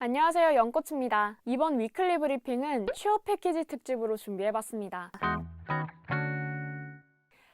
안녕하세요, 연꽃입니다. 이번 위클리 브리핑은 취업 패키지 특집으로 준비해봤습니다.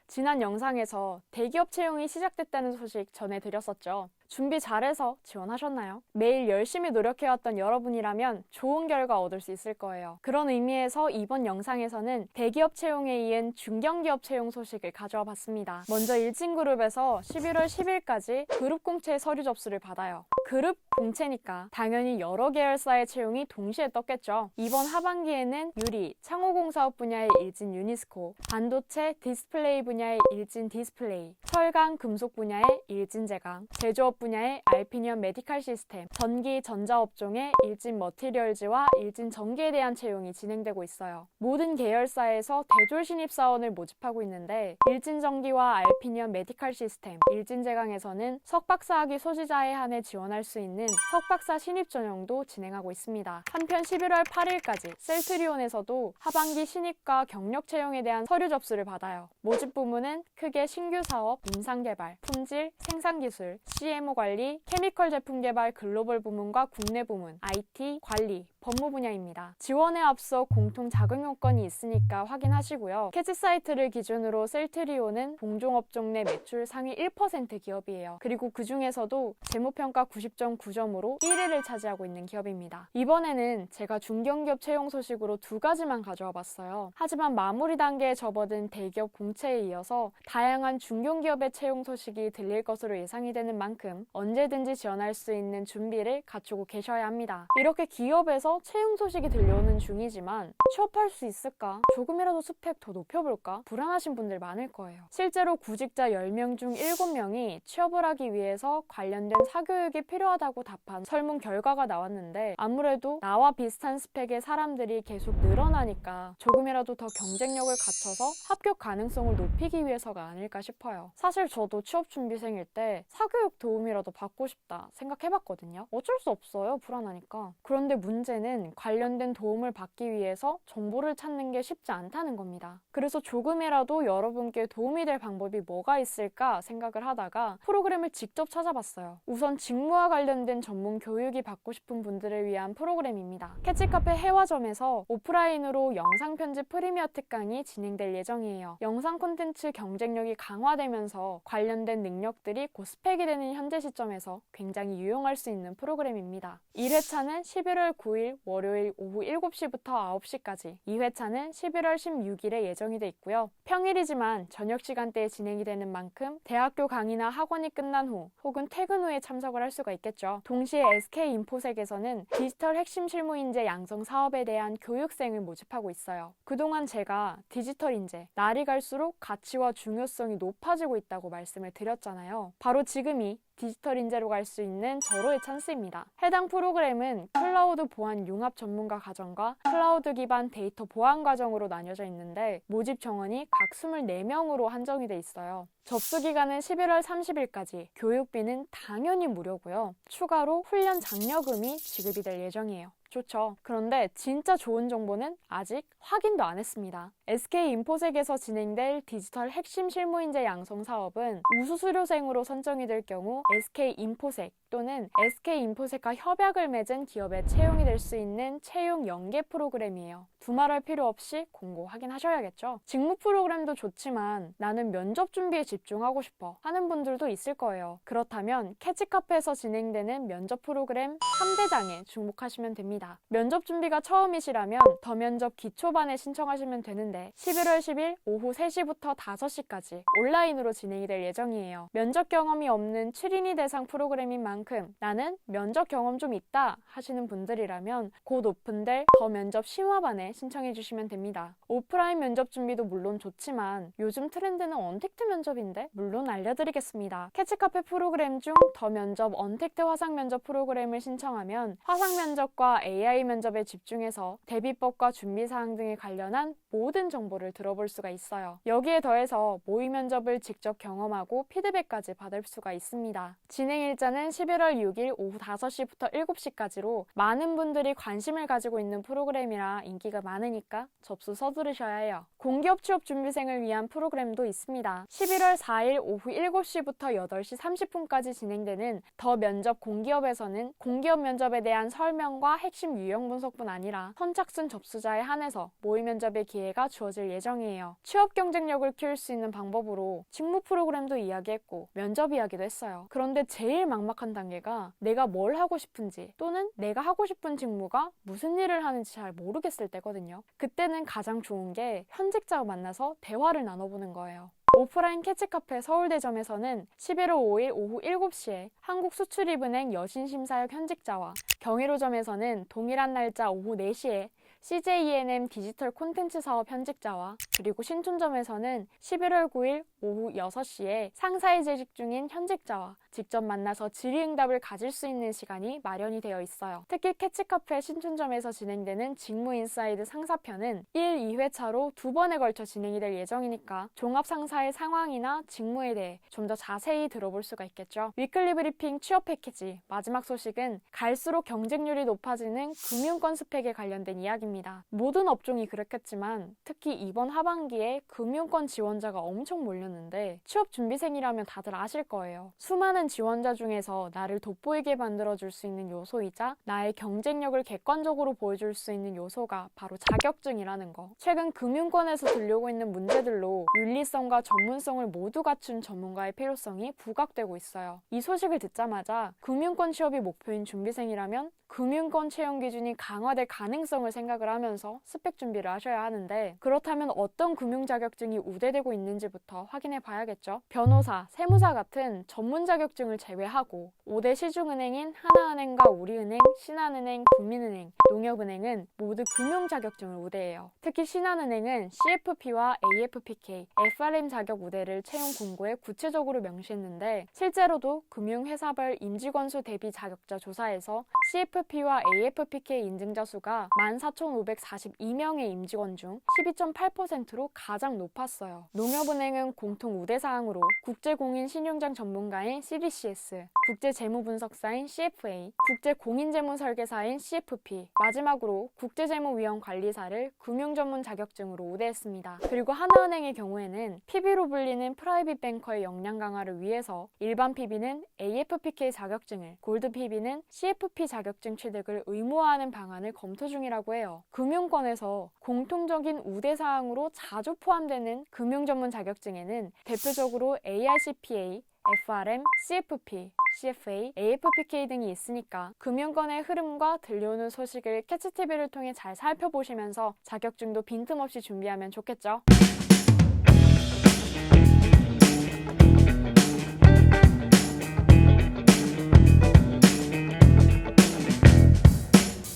지난 영상에서 대기업 채용이 시작됐다는 소식 전해드렸었죠. 준비 잘해서 지원하셨나요? 매일 열심히 노력해왔던 여러분이라면 좋은 결과 얻을 수 있을 거예요. 그런 의미에서 이번 영상에서는 대기업 채용에 이은 중견기업 채용 소식을 가져와 봤습니다. 먼저 일진그룹에서 11월 10일까지 그룹 공채 서류 접수를 받아요. 그룹 공채니까 당연히 여러 계열사의 채용이 동시에 떴겠죠. 이번 하반기에는 유리, 창호공사업 분야의 일진 유니스코, 반도체, 디스플레이 분야의 일진 디스플레이, 철강, 금속 분야의 일진 제강, 제조업 분야의 알피니엄 메디칼 시스템, 전기, 전자업종의 일진 머티리얼즈와 일진 전기에 대한 채용이 진행되고 있어요. 모든 계열사에서 대졸 신입사원을 모집하고 있는데 일진 전기와 알피니엄 메디칼 시스템, 일진 제강에서는 석박사학위 소지자에 한해 지원할 수 있는 석박사 신입 전형도 진행하고 있습니다. 한편 11월 8일까지 셀트리온에서도 하반기 신입과 경력 채용에 대한 서류 접수를 받아요. 모집 부문은 크게 신규 사업, 임상개발, 품질, 생산기술, CMO 관리, 케미컬 제품 개발 글로벌 부문과 국내 부문, IT, 관리, 법무 분야입니다. 지원에 앞서 공통 자격 요건이 있으니까 확인하시고요. 캐치 사이트를 기준으로 셀트리온은 동종업종 내 매출 상위 1% 기업이에요. 그리고 그 중에서도 재무평가 90.9점으로 1위를 차지하고 있는 기업입니다. 이번에는 제가 중견기업 채용 소식으로 두 가지만 가져와 봤어요. 하지만 마무리 단계에 접어든 대기업 공채에 이어서 다양한 중견기업의 채용 소식이 들릴 것으로 예상이 되는 만큼 언제든지 지원할 수 있는 준비를 갖추고 계셔야 합니다. 이렇게 기업에서 채용 소식이 들려오는 중이지만 취업할 수 있을까? 조금이라도 스펙 더 높여볼까? 불안하신 분들 많을 거예요. 실제로 구직자 10명 중 7명이 취업을 하기 위해서 관련된 사교육이 필요하다고 답한 설문 결과가 나왔는데 아무래도 나와 비슷한 스펙의 사람들이 계속 늘어나니까 조금이라도 더 경쟁력을 갖춰서 합격 가능성을 높이기 위해서가 아닐까 싶어요. 사실 저도 취업 준비생일 때 사교육 도움이라도 받고 싶다 생각해봤거든요. 어쩔 수 없어요. 불안하니까. 그런데 문제는 관련된 도움을 받기 위해서 정보를 찾는 게 쉽지 않다는 겁니다. 그래서 조금이라도 여러분께 도움이 될 방법이 뭐가 있을까 생각을 하다가 프로그램을 직접 찾아봤어요. 우선 직무와 관련된 전문 교육이 받고 싶은 분들을 위한 프로그램입니다. 캐치카페 해화점에서 오프라인으로 영상 편집 프리미어 특강이 진행될 예정이에요. 영상 콘텐츠 경쟁력이 강화되면서 관련된 능력들이 곧 스펙이 되는 현재 시점에서 굉장히 유용할 수 있는 프로그램입니다. 1회차는 11월 9일 월요일 오후 7시부터 9시까지, 2회차는 11월 16일에 예정이 돼 있고요. 평일이지만 저녁 시간대에 진행이 되는 만큼 대학교 강의나 학원이 끝난 후 혹은 퇴근 후에 참석을 할 수가 있겠죠. 동시에 SK인포색에서는 디지털 핵심 실무 인재 양성 사업에 대한 교육생을 모집하고 있어요. 그동안 제가 디지털 인재, 날이 갈수록 가치와 중요성이 높아지고 있다고 말씀을 드렸잖아요. 바로 지금이 디지털 인재로 갈 수 있는 절호의 찬스입니다. 해당 프로그램은 클라우드 보안 융합 전문가 과정과 클라우드 기반 데이터 보안 과정으로 나뉘어져 있는데 모집 정원이 각 24명으로 한정이 돼 있어요. 접수 기간은 11월 30일까지, 교육비는 당연히 무료고요. 추가로 훈련 장려금이 지급이 될 예정이에요. 좋죠. 그런데 진짜 좋은 정보는 아직 확인도 안 했습니다. SK인포색에서 진행될 디지털 핵심 실무인재 양성 사업은 우수수료생으로 선정이 될 경우 SK인포색 또는 SK인포색과 협약을 맺은 기업에 채용이 될 수 있는 채용 연계 프로그램이에요. 두말할 필요 없이 공고 확인하셔야겠죠. 직무 프로그램도 좋지만 나는 면접 준비에 집중하고 싶어 하는 분들도 있을 거예요. 그렇다면 캐치카페에서 진행되는 면접 프로그램 3대장에 주목하시면 됩니다. 면접 준비가 처음이시라면 더 면접 기초반에 신청하시면 되는데 11월 10일 오후 3시부터 5시까지 온라인으로 진행이 될 예정이에요. 면접 경험이 없는 7인이 대상 프로그램인 만큼 나는 면접 경험 좀 있다 하시는 분들이라면 곧 오픈될 더 면접 심화반에 신청해 주시면 됩니다. 오프라인 면접 준비도 물론 좋지만 요즘 트렌드는 언택트 면접인데 물론 알려드리겠습니다. 캐치카페 프로그램 중 더 면접 언택트 화상 면접 프로그램을 신청하면 화상 면접과 AI 면접에 집중해서 대비법과 준비사항 등에 관련한 모든 정보를 들어볼 수가 있어요. 여기에 더해서 모의 면접을 직접 경험하고 피드백까지 받을 수가 있습니다. 진행 일자는 11월 11월 6일 오후 5시부터 7시까지로 많은 분들이 관심을 가지고 있는 프로그램이라 인기가 많으니까 접수 서두르셔야 해요. 공기업 취업 준비생을 위한 프로그램도 있습니다. 11월 4일 오후 7시부터 8시 30분까지 진행되는 더 면접 공기업에서는 공기업 면접에 대한 설명과 핵심 유형 분석뿐 아니라 선착순 접수자에 한해서 모의 면접의 기회가 주어질 예정이에요. 취업 경쟁력을 키울 수 있는 방법으로 직무 프로그램도 이야기했고 면접 이야기도 했어요. 그런데 제일 막막한 단계가 내가 뭘 하고 싶은지 또는 내가 하고 싶은 직무가 무슨 일을 하는지 잘 모르겠을 때거든요. 그때는 가장 좋은 게 현직자와 만나서 대화를 나눠보는 거예요. 오프라인 캐치카페 서울대점에서는 11월 5일 오후 7시에 한국수출입은행 여신심사역 현직자와 경희로점에서는 동일한 날짜 오후 4시에 CJENM 디지털 콘텐츠 사업 현직자와 그리고 신촌점에서는 11월 9일 오후 6시에 상사에 재직 중인 현직자와 직접 만나서 질의응답을 가질 수 있는 시간이 마련이 되어 있어요. 특히 캐치카페 신촌점에서 진행되는 직무인사이드 상사편은 1, 2회차로 2번에 걸쳐 진행이 될 예정이니까 종합상사의 상황이나 직무에 대해 좀 더 자세히 들어볼 수가 있겠죠. 위클리 브리핑 취업 패키지 마지막 소식은 갈수록 경쟁률이 높아지는 금융권 스펙에 관련된 이야기입니다. 모든 업종이 그렇겠지만 특히 이번 하반기에 금융권 지원자가 엄청 몰렸는데 취업 준비생이라면 다들 아실 거예요. 수많은 지원자 중에서 나를 돋보이게 만들어줄 수 있는 요소이자 나의 경쟁력을 객관적으로 보여줄 수 있는 요소가 바로 자격증이라는 거. 최근 금융권에서 들려오고 있는 문제들로 윤리성과 전문성을 모두 갖춘 전문가의 필요성이 부각되고 있어요. 이 소식을 듣자마자 금융권 취업이 목표인 준비생이라면 금융권 채용 기준이 강화될 가능성을 생각을 하면서 스펙 준비를 하셔야 하는데 그렇다면 어떤 금융 자격증이 우대되고 있는지부터 확인해 봐야겠죠. 변호사, 세무사 같은 전문 자격증을 제외하고 5대 시중은행인 하나은행과 우리은행, 신한은행, 국민은행, 농협은행은 모두 금융 자격증을 우대해요. 특히 신한은행은 CFP와 AFPK, FRM 자격 우대를 채용 공고에 구체적으로 명시했는데 실제로도 금융회사별 임직원수 대비 자격자 조사에서 CFP와 AFPK 인증자 수가 14,542명의 임직원 중 12.8%로 가장 높았어요. 농협은행은 공통 우대사항으로 국제공인 신용장 전문가인 CDCS, 국제재무분석사인 CFA, 국제공인재무설계사인 CFP, 마지막으로 국제재무위험관리사를 금융전문 자격증으로 우대했습니다. 그리고 하나은행의 경우에는 PB로 불리는 프라이빗 뱅커의 역량 강화를 위해서 일반 PB는 AFPK 자격증을, 골드 PB는 CFP 자격증 취득을 의무화하는 방안을 검토 중이라고 해요. 금융권에서 공통적인 우대사항으로 자주 포함되는 금융전문 자격증에는 대표적으로 ARCPA, FRM, CFP, CFA, AFPK 등이 있으니까 금융권의 흐름과 들려오는 소식을 캐치TV를 통해 잘 살펴보시면서 자격증도 빈틈없이 준비하면 좋겠죠?